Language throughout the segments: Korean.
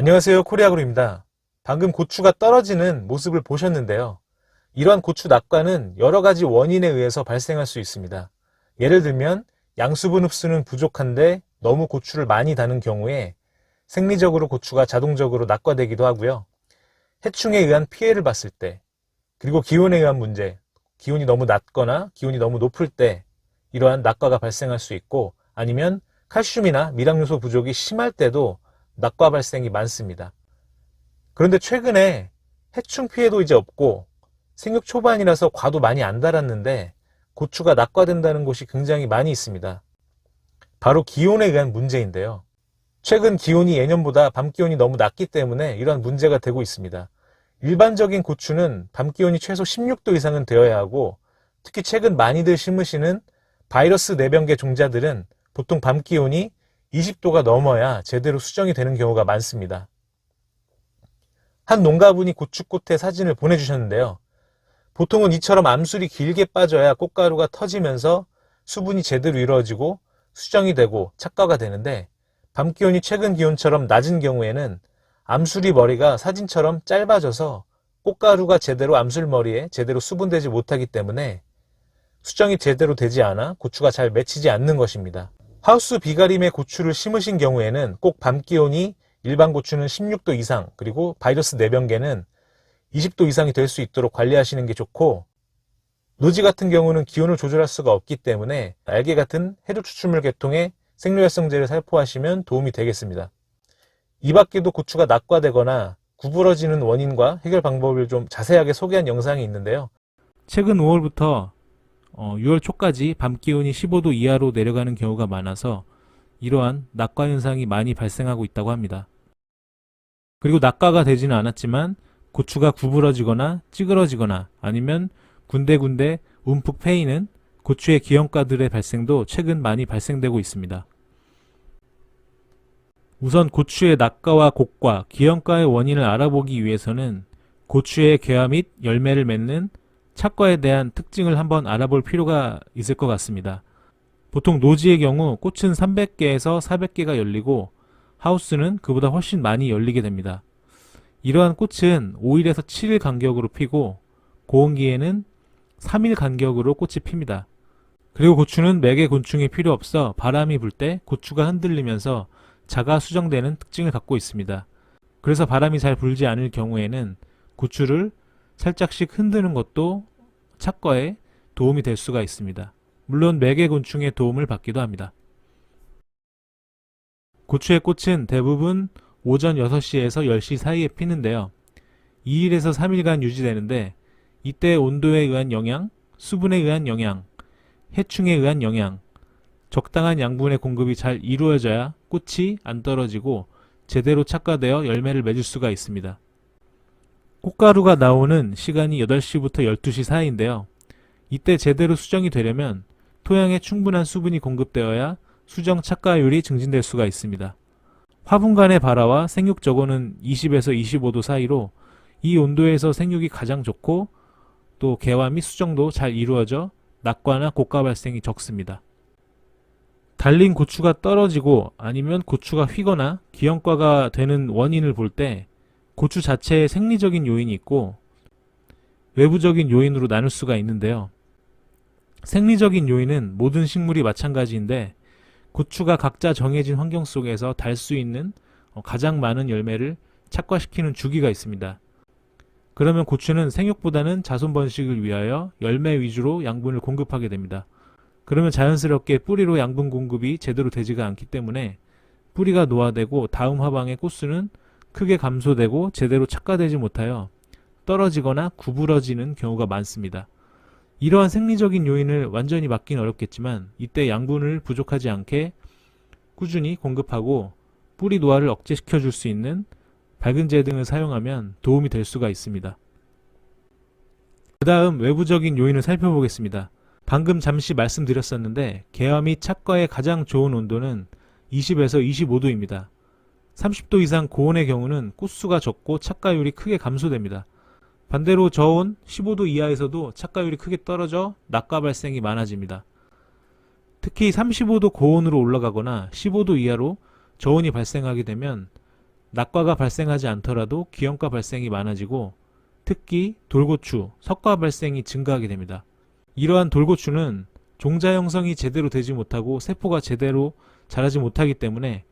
안녕하세요. 코리아그로입니다. 방금 고추가 떨어지는 모습을 보셨는데요. 이러한 고추 낙과는 여러 가지 원인에 의해서 발생할 수 있습니다. 예를 들면 양수분 흡수는 부족한데 너무 고추를 많이 다는 경우에 생리적으로 고추가 자동적으로 낙과되기도 하고요. 해충에 의한 피해를 봤을 때, 그리고 기온에 의한 문제, 기온이 너무 낮거나 기온이 너무 높을 때 이러한 낙과가 발생할 수 있고, 아니면 칼슘이나 미량요소 부족이 심할 때도 낙과 발생이 많습니다. 그런데 최근에 해충 피해도 이제 없고 생육 초반이라서 과도 많이 안 달았는데 고추가 낙과된다는 곳이 굉장히 많이 있습니다. 바로 기온에 의한 문제인데요. 최근 기온이 예년보다 밤 기온이 너무 낮기 때문에 이런 문제가 되고 있습니다. 일반적인 고추는 밤 기온이 최소 16도 이상은 되어야 하고, 특히 최근 많이들 심으시는 바이러스 내병계 종자들은 보통 밤 기온이 20도가 넘어야 제대로 수정이 되는 경우가 많습니다. 한 농가분이 고추꽃의 사진을 보내주셨는데요. 보통은 이처럼 암술이 길게 빠져야 꽃가루가 터지면서 수분이 제대로 이루어지고 수정이 되고 착과가 되는데, 밤 기온이 최근 기온처럼 낮은 경우에는 암술이 머리가 사진처럼 짧아져서 꽃가루가 제대로 암술 머리에 제대로 수분되지 못하기 때문에 수정이 제대로 되지 않아 고추가 잘 맺히지 않는 것입니다. 하우스 비가림에 고추를 심으신 경우에는 꼭 밤 기온이 일반 고추는 16도 이상, 그리고 바이러스 내병계는 20도 이상이 될 수 있도록 관리하시는 게 좋고, 노지 같은 경우는 기온을 조절할 수가 없기 때문에 알게 같은 해류 추출물 계통의 생료활성제를 살포하시면 도움이 되겠습니다. 이 밖에도 고추가 낙과되거나 구부러지는 원인과 해결 방법을 좀 자세하게 소개한 영상이 있는데요. 최근 5월부터 6월 초까지 밤 기온이 15도 이하로 내려가는 경우가 많아서 이러한 낙과 현상이 많이 발생하고 있다고 합니다. 그리고 낙과가 되지는 않았지만 고추가 구부러지거나 찌그러지거나 아니면 군데군데 움푹 패이는 고추의 기형가들의 발생도 최근 많이 발생되고 있습니다. 우선 고추의 낙과와 곡과 기형가의 원인을 알아보기 위해서는 고추의 개화 및 열매를 맺는 착과에 대한 특징을 한번 알아볼 필요가 있을 것 같습니다. 보통 노지의 경우 꽃은 300개에서 400개가 열리고 하우스는 그보다 훨씬 많이 열리게 됩니다. 이러한 꽃은 5일에서 7일 간격으로 피고 고온기에는 3일 간격으로 꽃이 핍니다. 그리고 고추는 매개 곤충이 필요 없어 바람이 불 때 고추가 흔들리면서 자가 수정되는 특징을 갖고 있습니다. 그래서 바람이 잘 불지 않을 경우에는 고추를 살짝씩 흔드는 것도 착과에 도움이 될 수가 있습니다. 물론 매개 곤충의 도움을 받기도 합니다. 고추의 꽃은 대부분 오전 6시에서 10시 사이에 피는데요. 2일에서 3일간 유지되는데, 이때 온도에 의한 영향, 수분에 의한 영향, 해충에 의한 영향, 적당한 양분의 공급이 잘 이루어져야 꽃이 안 떨어지고 제대로 착과되어 열매를 맺을 수가 있습니다. 꽃가루가 나오는 시간이 8시부터 12시 사이인데요. 이때 제대로 수정이 되려면 토양에 충분한 수분이 공급되어야 수정 착과율이 증진될 수가 있습니다. 화분간의 발화와 생육 저고는 20에서 25도 사이로 이 온도에서 생육이 가장 좋고, 또 개화 및 수정도 잘 이루어져 낙과나 곡과 발생이 적습니다. 달린 고추가 떨어지고 아니면 고추가 휘거나 기형과가 되는 원인을 볼 때 고추 자체에 생리적인 요인이 있고 외부적인 요인으로 나눌 수가 있는데요. 생리적인 요인은 모든 식물이 마찬가지인데, 고추가 각자 정해진 환경 속에서 달 수 있는 가장 많은 열매를 착과시키는 주기가 있습니다. 그러면 고추는 생육보다는 자손 번식을 위하여 열매 위주로 양분을 공급하게 됩니다. 그러면 자연스럽게 뿌리로 양분 공급이 제대로 되지가 않기 때문에 뿌리가 노화되고 다음 화방의 꽃수는 크게 감소되고 제대로 착과되지 못하여 떨어지거나 구부러지는 경우가 많습니다. 이러한 생리적인 요인을 완전히 막기는 어렵겠지만, 이때 양분을 부족하지 않게 꾸준히 공급하고 뿌리 노화를 억제시켜 줄 수 있는 밝은제 등을 사용하면 도움이 될 수가 있습니다. 그 다음 외부적인 요인을 살펴보겠습니다. 방금 잠시 말씀드렸었는데 개화 및 착과의 가장 좋은 온도는 20에서 25도입니다. 30도 이상 고온의 경우는 꽃수가 적고 착과율이 크게 감소됩니다. 반대로 저온 15도 이하에서도 착과율이 크게 떨어져 낙과 발생이 많아집니다. 특히 35도 고온으로 올라가거나 15도 이하로 저온이 발생하게 되면 낙과가 발생하지 않더라도 기형과 발생이 많아지고 특히 돌고추, 석과 발생이 증가하게 됩니다. 이러한 돌고추는 종자 형성이 제대로 되지 못하고 세포가 제대로 자라지 못하기 때문에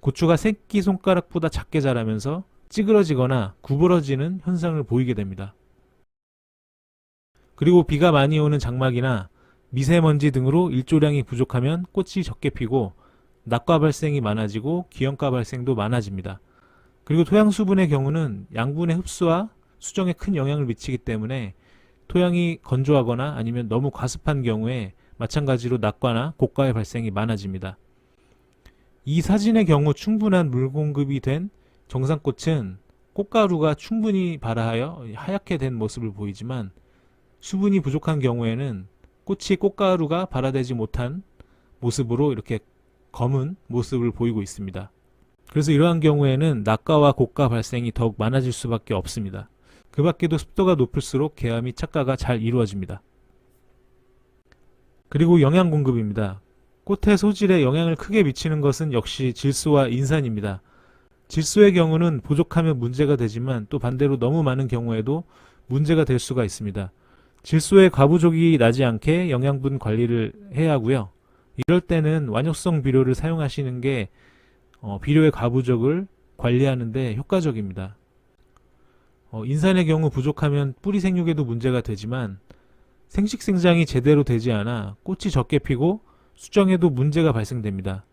고추가 새끼손가락보다 작게 자라면서 찌그러지거나 구부러지는 현상을 보이게 됩니다. 그리고 비가 많이 오는 장마기나 미세먼지 등으로 일조량이 부족하면 꽃이 적게 피고 낙과 발생이 많아지고 기형과 발생도 많아집니다. 그리고 토양 수분의 경우는 양분의 흡수와 수정에 큰 영향을 미치기 때문에 토양이 건조하거나 아니면 너무 과습한 경우에 마찬가지로 낙과나 고과의 발생이 많아집니다. 이 사진의 경우 충분한 물 공급이 된 정상꽃은 꽃가루가 충분히 발화하여 하얗게 된 모습을 보이지만 수분이 부족한 경우에는 꽃이 꽃가루가 발화되지 못한 모습으로 이렇게 검은 모습을 보이고 있습니다. 그래서 이러한 경우에는 낙과와 고과 발생이 더욱 많아질 수밖에 없습니다. 그 밖에도 습도가 높을수록 개화 및 착과가 잘 이루어집니다. 그리고 영양 공급입니다. 꽃의 소질에 영향을 크게 미치는 것은 역시 질소와 인산입니다. 질소의 경우는 부족하면 문제가 되지만 또 반대로 너무 많은 경우에도 문제가 될 수가 있습니다. 질소의 과부족이 나지 않게 영양분 관리를 해야 하고요. 이럴 때는 완효성 비료를 사용하시는 게 비료의 과부족을 관리하는 데 효과적입니다. 인산의 경우 부족하면 뿌리 생육에도 문제가 되지만 생식 생장이 제대로 되지 않아 꽃이 적게 피고 수정에도 문제가 발생됩니다.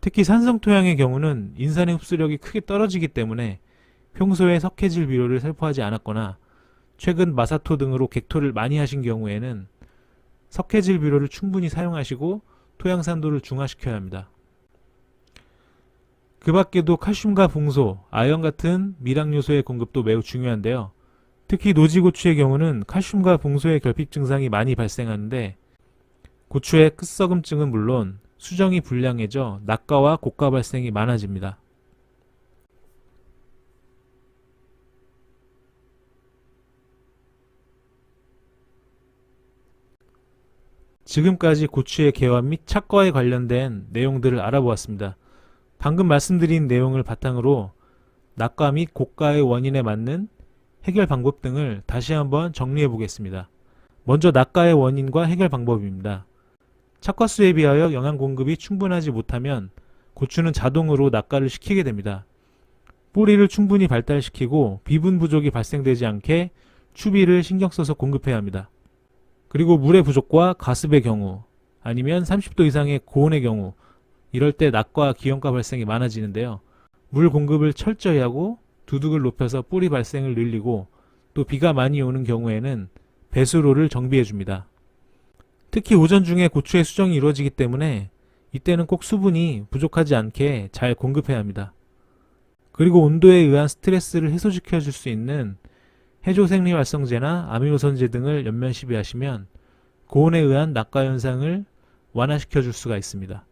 특히 산성 토양의 경우는 인산의 흡수력이 크게 떨어지기 때문에 평소에 석회질 비료를 살포하지 않았거나 최근 마사토 등으로 객토를 많이 하신 경우에는 석회질 비료를 충분히 사용하시고 토양 산도를 중화시켜야 합니다. 그 밖에도 칼슘과 붕소, 아연 같은 미량 요소의 공급도 매우 중요한데요. 특히 노지고추의 경우는 칼슘과 붕소의 결핍 증상이 많이 발생하는데 고추의 끝썩음증은 물론 수정이 불량해져 낙과와 고과 발생이 많아집니다. 지금까지 고추의 개화 및 착과에 관련된 내용들을 알아보았습니다. 방금 말씀드린 내용을 바탕으로 낙과 및 고과의 원인에 맞는 해결 방법 등을 다시 한번 정리해 보겠습니다. 먼저 낙과의 원인과 해결 방법입니다. 착과수에 비하여 영양 공급이 충분하지 못하면 고추는 자동으로 낙과를 시키게 됩니다. 뿌리를 충분히 발달시키고 비분 부족이 발생되지 않게 추비를 신경 써서 공급해야 합니다. 그리고 물의 부족과 가습의 경우 아니면 30도 이상의 고온의 경우 이럴 때 낙과 기형과 발생이 많아지는데요. 물 공급을 철저히 하고 두둑을 높여서 뿌리 발생을 늘리고 또 비가 많이 오는 경우에는 배수로를 정비해 줍니다. 특히 오전 중에 고추의 수정이 이루어지기 때문에 이때는 꼭 수분이 부족하지 않게 잘 공급해야 합니다. 그리고 온도에 의한 스트레스를 해소시켜 줄 수 있는 해조생리활성제나 아미노선제 등을 연면 시비하시면 고온에 의한 낙과 현상을 완화시켜 줄 수가 있습니다.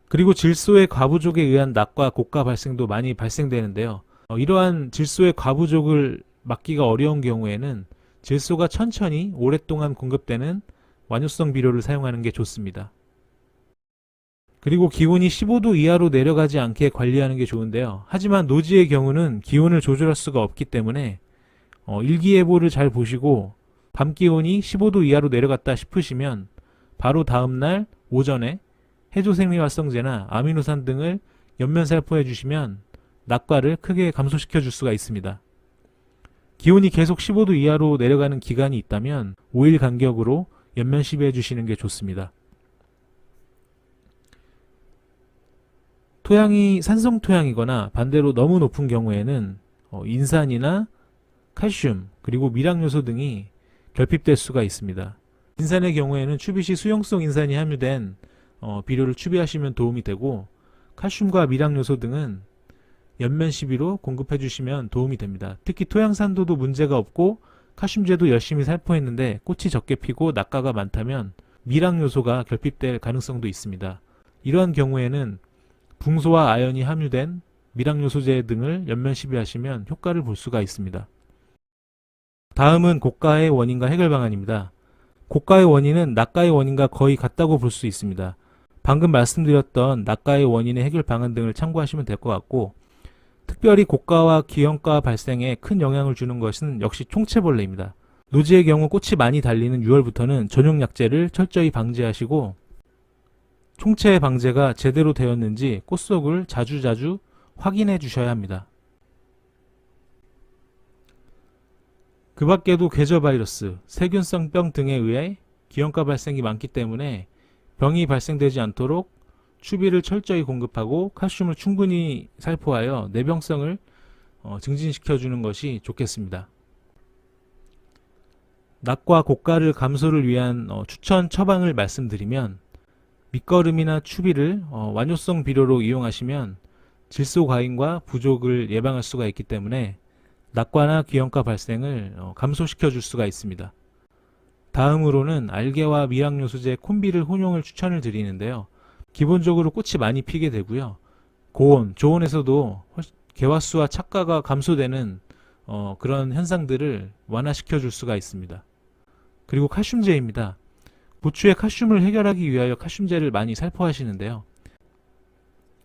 그리고 질소의 과부족에 의한 낙과 고과 발생도 많이 발생되는데요. 이러한 질소의 과부족을 막기가 어려운 경우에는 질소가 천천히 오랫동안 공급되는 완효성 비료를 사용하는 게 좋습니다. 그리고 기온이 15도 이하로 내려가지 않게 관리하는 게 좋은데요. 하지만 노지의 경우는 기온을 조절할 수가 없기 때문에 일기예보를 잘 보시고 밤 기온이 15도 이하로 내려갔다 싶으시면 바로 다음날 오전에 해조생리활성제나 아미노산 등을 연면 살포해 주시면 낙과를 크게 감소시켜 줄 수가 있습니다. 기온이 계속 15도 이하로 내려가는 기간이 있다면 5일 간격으로 연면 시비해 주시는 게 좋습니다. 토양이 산성 토양이거나 반대로 너무 높은 경우에는 인산이나 칼슘 그리고 미량 요소 등이 결핍될 수가 있습니다. 인산의 경우에는 추비 시 수용성 인산이 함유된 비료를 추비하시면 도움이 되고 칼슘과 미량 요소 등은 연면 시비로 공급해 주시면 도움이 됩니다. 특히 토양 산도도 문제가 없고 칼슘제도 열심히 살포했는데 꽃이 적게 피고 낙과가 많다면 미량 요소가 결핍될 가능성도 있습니다. 이러한 경우에는 붕소와 아연이 함유된 미량 요소제 등을 연면 시비하시면 효과를 볼 수가 있습니다. 다음은 고가의 원인과 해결 방안입니다. 고가의 원인은 낙과의 원인과 거의 같다고 볼 수 있습니다. 방금 말씀드렸던 낙과의 원인의 해결 방안 등을 참고하시면 될 것 같고 특별히 고가와 기형가 발생에 큰 영향을 주는 것은 역시 총체벌레입니다. 노지의 경우 꽃이 많이 달리는 6월부터는 전용 약재를 철저히 방제하시고 총체 방제가 제대로 되었는지 꽃 속을 자주자주 확인해 주셔야 합니다. 그 밖에도 궤저 바이러스, 세균성 병 등에 의해 기형가 발생이 많기 때문에 병이 발생되지 않도록 추비를 철저히 공급하고 칼슘을 충분히 살포하여 내병성을 증진시켜 주는 것이 좋겠습니다. 낙과 고가를 감소를 위한 추천 처방을 말씀드리면 밑거름이나 추비를 완효성 비료로 이용하시면 질소 과잉과 부족을 예방할 수가 있기 때문에 낙과나 기형가 발생을 감소시켜 줄 수가 있습니다. 다음으로는 알게와 미량요소제 콤비를 혼용을 추천을 드리는데요. 기본적으로 꽃이 많이 피게 되고요. 고온, 저온에서도 개화수와 착과가 감소되는 그런 현상들을 완화시켜 줄 수가 있습니다. 그리고 칼슘제입니다. 고추의 칼슘을 해결하기 위하여 칼슘제를 많이 살포하시는데요.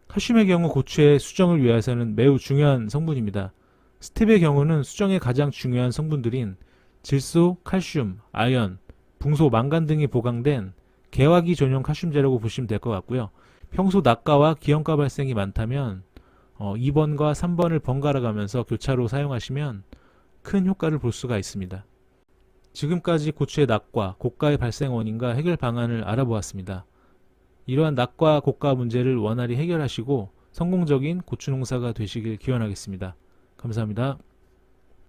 칼슘의 경우 고추의 수정을 위해서는 매우 중요한 성분입니다. 스텝의 경우는 수정의 가장 중요한 성분들인 질소, 칼슘, 아연, 붕소, 망간 등이 보강된 개화기 전용 칼슘제라고 보시면 될 것 같고요. 평소 낙과와 기형가 발생이 많다면 2번과 3번을 번갈아 가면서 교차로 사용하시면 큰 효과를 볼 수가 있습니다. 지금까지 고추의 낙과, 고가의 발생 원인과 해결 방안을 알아보았습니다. 이러한 낙과 고가 문제를 원활히 해결하시고 성공적인 고추 농사가 되시길 기원하겠습니다. 감사합니다.